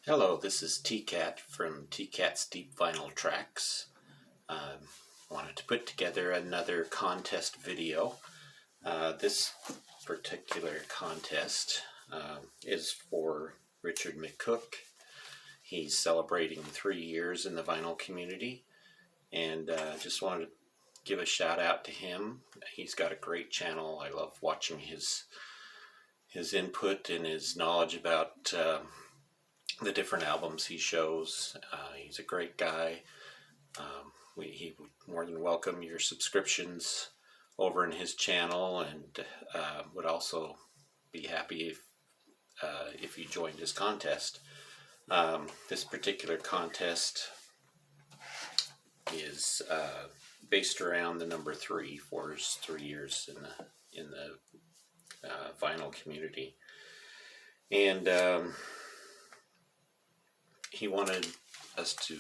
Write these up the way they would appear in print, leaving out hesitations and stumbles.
Hello, this is T-Cat from T-Cat's Deep Vinyl Tracks. Wanted to put together another contest video. This particular contest is for Richard McCook. He's celebrating 3 years in the vinyl community, and just wanted to give a shout out to him. He's got a great channel. I love watching his input and his knowledge about the different albums he shows. He's a great guy. He would more than welcome your subscriptions over in his channel, and would also be happy if you joined his contest. This particular contest is based around the number 3 for his 3 years in the vinyl community, and he wanted us to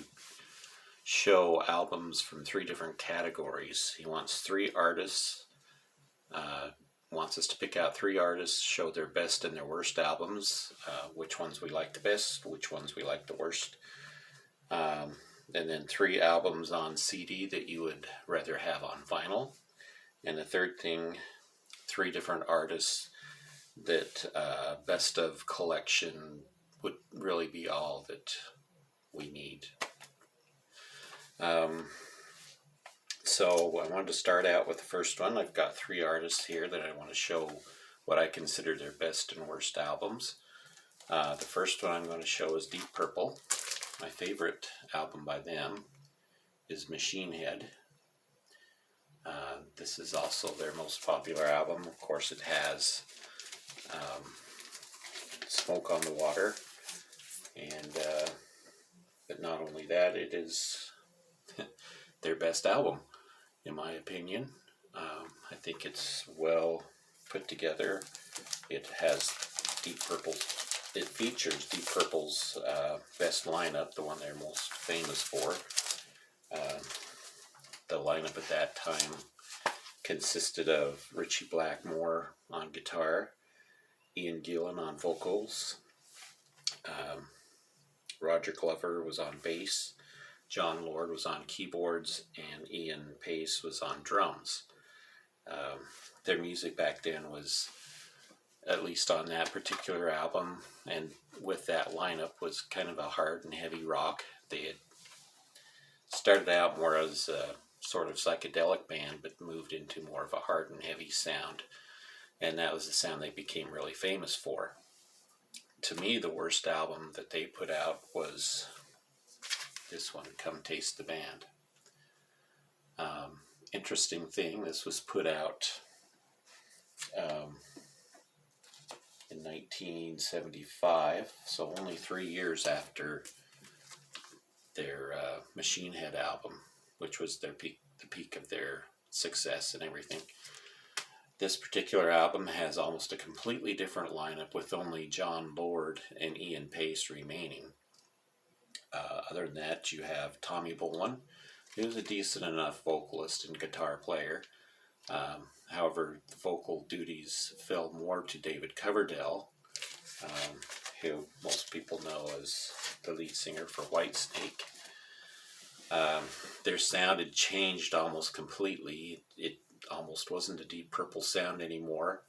show albums from 3 different categories. He wants 3 artists, wants us to pick out 3 artists, show their best and their worst albums, which ones we like the best, which ones we like the worst, and then 3 albums on CD that you would rather have on vinyl. And the third thing, 3 different artists that best of collection would really be all that we need. So I wanted to start out with the first one. I've got 3 artists here that I want to show what I consider their best and worst albums. The first one I'm going to show is Deep Purple. My favorite album by them is Machine Head. This is also their most popular album. Of course, it has Smoke on the Water, and but not only that, it is their best album, in my opinion. I think it's well put together. It has Deep Purple's, it features Deep Purple's best lineup, the one they're most famous for. The lineup at that time consisted of Ritchie Blackmore on guitar, Ian Gillan on vocals, Roger Glover was on bass, John Lord was on keyboards, and Ian Pace was on drums. Their music back then was, at least on that particular album, and with that lineup, was kind of a hard and heavy rock. They had started out more as a sort of psychedelic band, but moved into more of a hard and heavy sound, and that was the sound they became really famous for. To me, the worst album that they put out was this one, Come Taste the Band. Interesting thing, this was put out in 1975, so only 3 years after their Machine Head album, which was their peak, the peak of their success and everything. This particular album has almost a completely different lineup, with only John Lord and Ian Pace remaining. Other than that, you have Tommy Bolin, who's a decent enough vocalist and guitar player. However, the vocal duties fell more to David Coverdale, who most people know as the lead singer for Whitesnake. Their sound had changed almost completely. It almost wasn't a Deep Purple sound anymore.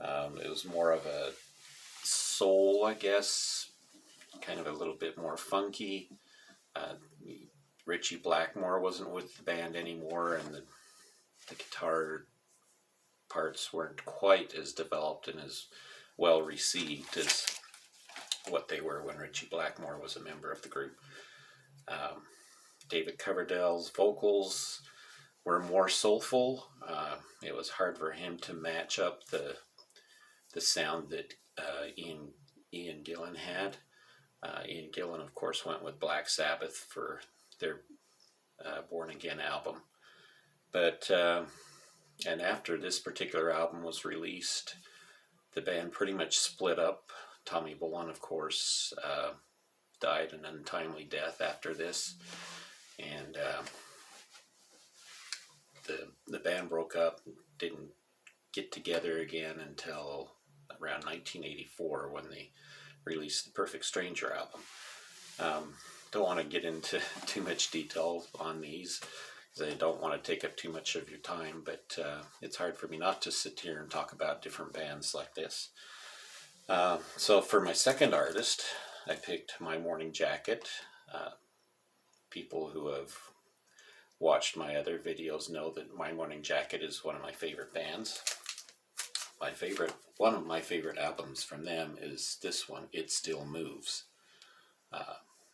It was more of a soul, I guess, kind of a little bit more funky. Ritchie Blackmore wasn't with the band anymore, and the guitar parts weren't quite as developed and as well received as what they were when Ritchie Blackmore was a member of the group. David Coverdale's vocals were more soulful. It was hard for him to match up the sound that Ian Gillan had. Ian Gillan, of course, went with Black Sabbath for their Born Again album. But and after this particular album was released, the band pretty much split up. Tommy Bolin, of course, died an untimely death after this, and the band broke up, didn't get together again until around 1984, when they released the Perfect Stranger album. Don't want to get into too much detail on these, because I don't want to take up too much of your time, but it's hard for me not to sit here and talk about different bands like this. So for my second artist, I picked My Morning Jacket. People who have watched my other videos know that My Morning Jacket is one of my favorite bands. One of my favorite albums from them is this one, It Still Moves.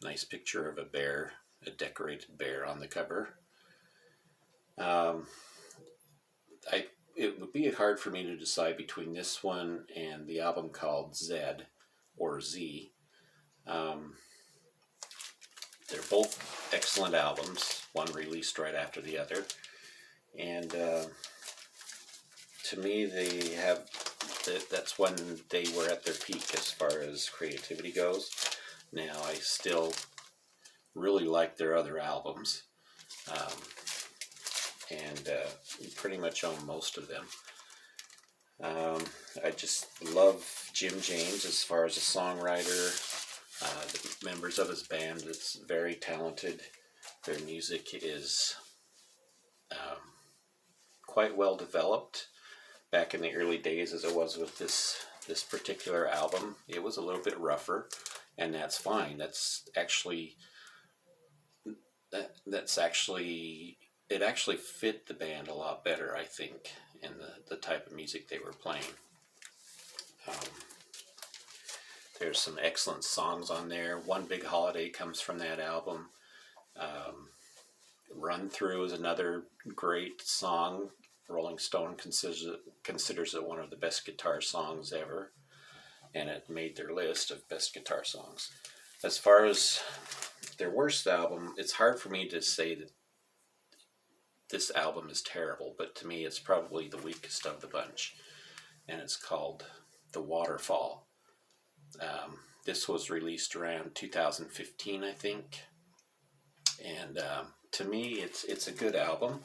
Nice picture of a bear, a decorated bear on the cover. It would be hard for me to decide between this one and the album called Zed or Z. They're both excellent albums, one released right after the other. And to me, that's when they were at their peak as far as creativity goes. Now, I still really like their other albums, and pretty much own most of them. I just love Jim James as far as a songwriter. The members of his band, it's very talented. Their music is quite well developed. Back in the early days, as it was with this particular album, it was a little bit rougher, and that's fine. It actually fit the band a lot better, I think, in the type of music they were playing. There's some excellent songs on there. One Big Holiday comes from that album. Run Through is another great song. Rolling Stone considers it one of the best guitar songs ever, and it made their list of best guitar songs. As far as their worst album, it's hard for me to say that this album is terrible, but to me it's probably the weakest of the bunch, and it's called The Waterfall. This was released around 2015, I think, and to me it's a good album,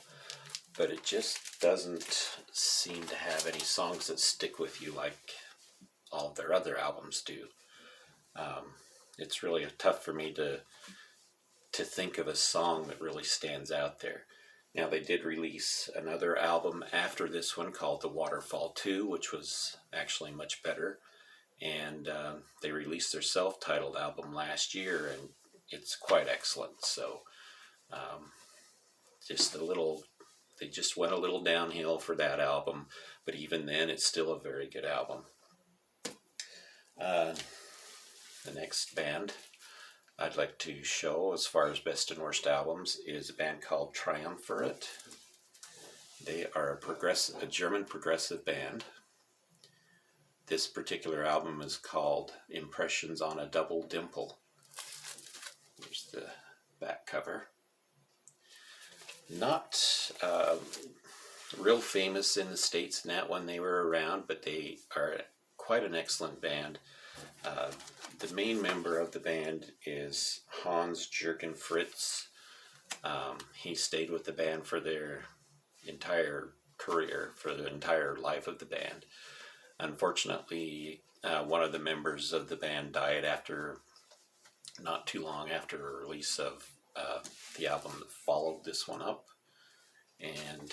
but it just doesn't seem to have any songs that stick with you like all of their other albums do. It's really tough for me to think of a song that really stands out there. Now, they did release another album after this one called The Waterfall 2, which was actually much better. And they released their self-titled album last year, and it's quite excellent. So, they just went a little downhill for that album, but even then, it's still a very good album. The next band I'd like to show as far as best and worst albums is a band called Triumferent. They are a German progressive band. This particular album is called Impressions on a Double Dimple. Here's the back cover. Not real famous in the States in that when they were around, but they are quite an excellent band. The main member of the band is Hans-Jürgen Fritz. He stayed with the band for their entire career, for the entire life of the band. Unfortunately, one of the members of the band died not too long after the release of the album that followed this one up. And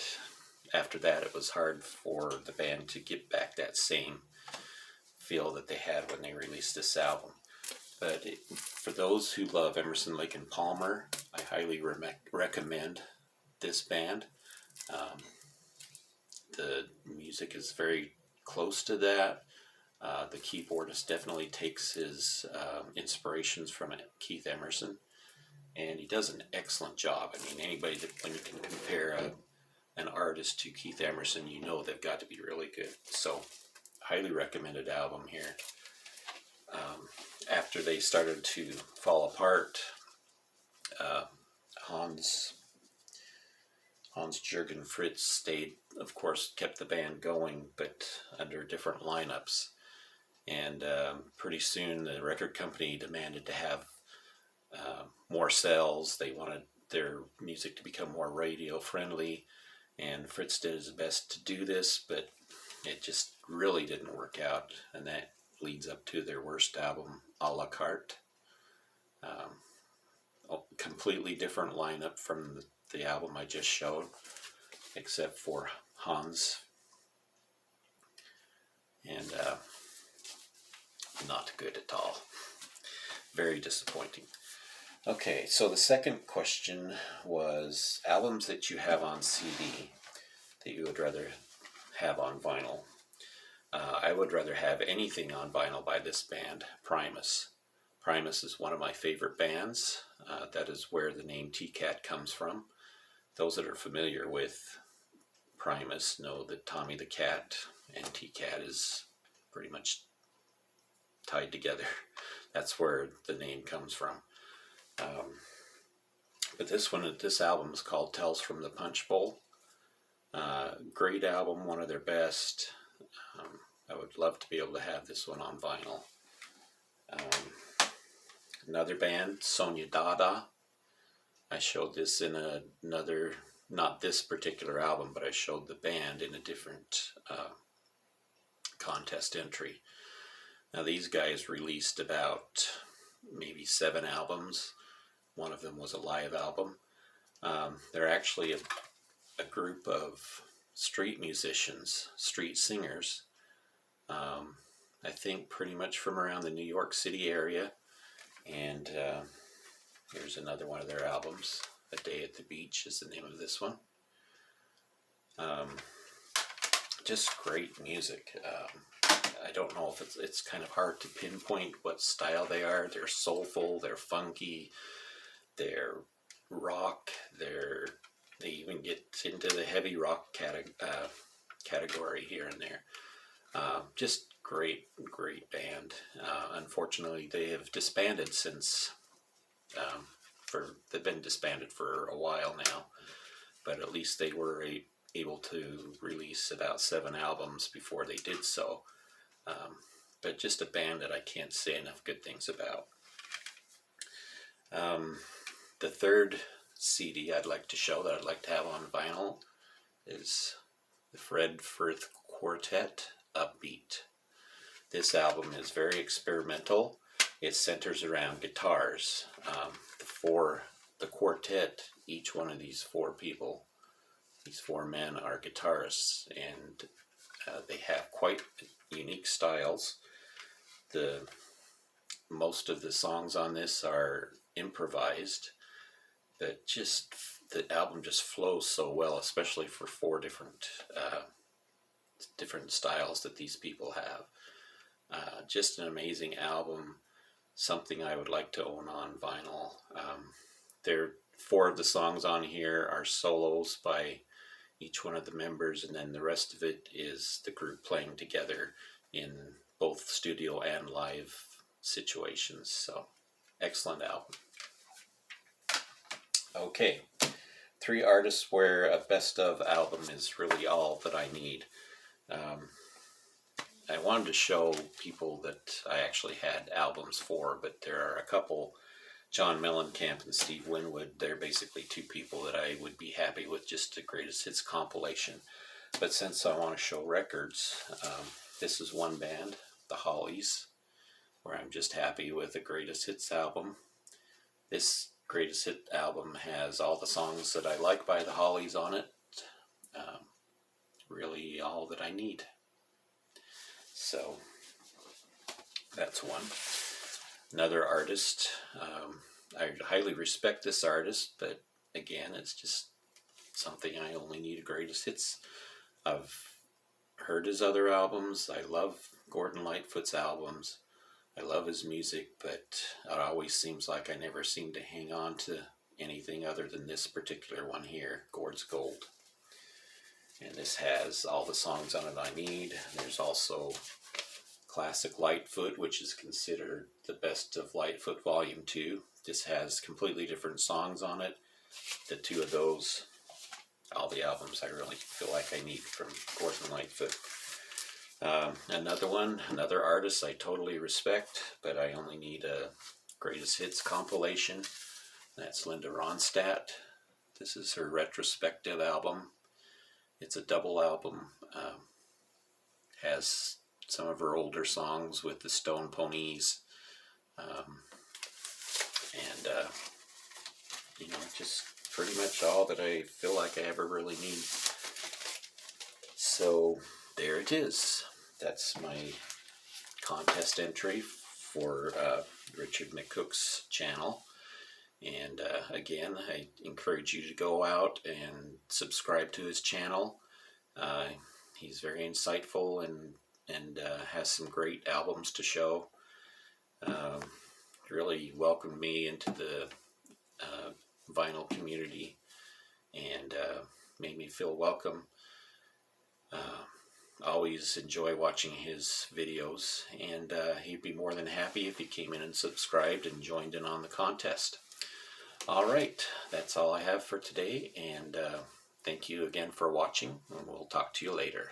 after that, it was hard for the band to get back that same feel that they had when they released this album. But for those who love Emerson, Lake and Palmer, I highly recommend this band. The music is very close to that. The keyboardist definitely takes his inspirations from Keith Emerson, and he does an excellent job. I mean, when you can compare an artist to Keith Emerson, you know they've got to be really good. So, highly recommended album here. After they started to fall apart, Hans-Jürgen Fritz stayed, of course, kept the band going, but under different lineups. And pretty soon the record company demanded to have more sales. They wanted their music to become more radio friendly, and Fritz did his best to do this, but it just really didn't work out, and that leads up to their worst album, A La Carte. completely different lineup from the album I just showed, except for Hans. And not good at all. Very disappointing. Okay, so the second question was albums that you have on CD that you would rather have on vinyl. I would rather have anything on vinyl by this band, Primus. Primus is one of my favorite bands. That is where the name TCAT comes from. Those that are familiar with Primus know that Tommy the Cat and TCAT is pretty much tied together. That's where the name comes from. But this album is called Tales from the Punch Bowl. Great album, one of their best. I would love to be able to have this one on vinyl. Another band, Sonia Dada. I showed this in another, not this particular album, but I showed the band in a different contest entry. Now these guys released about maybe 7 albums. One of them was a live album. They're actually a group of street musicians, street singers. I think pretty much from around the New York City area. And here's another one of their albums. A Day at the Beach is the name of this one. Just great music. I don't know if it's kind of hard to pinpoint what style they are. They're soulful, they're funky, they're rock, they even get into the heavy rock category here and there. Just great band. Unfortunately, they have disbanded since, they've been disbanded for a while now, but at least they were able to release about 7 albums before they did so. But just a band that I can't say enough good things about. The third CD I'd like to show that I'd like to have on vinyl is the Firth Quartet, Upbeat. This album is very experimental. It centers around guitars. The quartet, each one of these 4 people, these 4 men are guitarists, and they have quite unique styles. Most of the songs on this are improvised, but just the album just flows so well, especially for 4 different styles that these people have. Just an amazing album, something I would like to own on vinyl. 4 of the songs on here are solos by each one of the members, and then the rest of it is the group playing together in both studio and live situations. So, excellent album. Okay, 3 artists where a best of album is really all that I need. I wanted to show people that I actually had albums for, but there are a couple, John Mellencamp and Steve Winwood, they're basically 2 people that I would be happy with just a greatest hits compilation. But since I want to show records, this is one band, the Hollies, where I'm just happy with a greatest hits album. This greatest hit album has all the songs that I like by the Hollies on it. Really all that I need. So that's one. Another artist, I highly respect this artist, but again, it's just something I only need a greatest hits. I've heard his other albums. I love Gordon Lightfoot's albums. I love his music, but it always seems like I never seem to hang on to anything other than this particular one here, Gord's Gold. And this has all the songs on it I need. There's also Classic Lightfoot, which is considered the best of Lightfoot Volume 2. This has completely different songs on it. The 2 of those, all the albums I really feel like I need from Gordon Lightfoot. Another artist I totally respect, but I only need a greatest hits compilation. That's Linda Ronstadt. This is her retrospective album. It's a double album. Has some of her older songs with the Stone Ponies. And you know, just pretty much all that I feel like I ever really need. So there it is. That's my contest entry for Richard McCook's channel. And again, I encourage you to go out and subscribe to his channel. He's very insightful and has some great albums to show. Really welcomed me into the vinyl community and made me feel welcome. Always enjoy watching his videos, and he'd be more than happy if he came in and subscribed and joined in on the contest. All right, that's all I have for today, and thank you again for watching, and we'll talk to you later.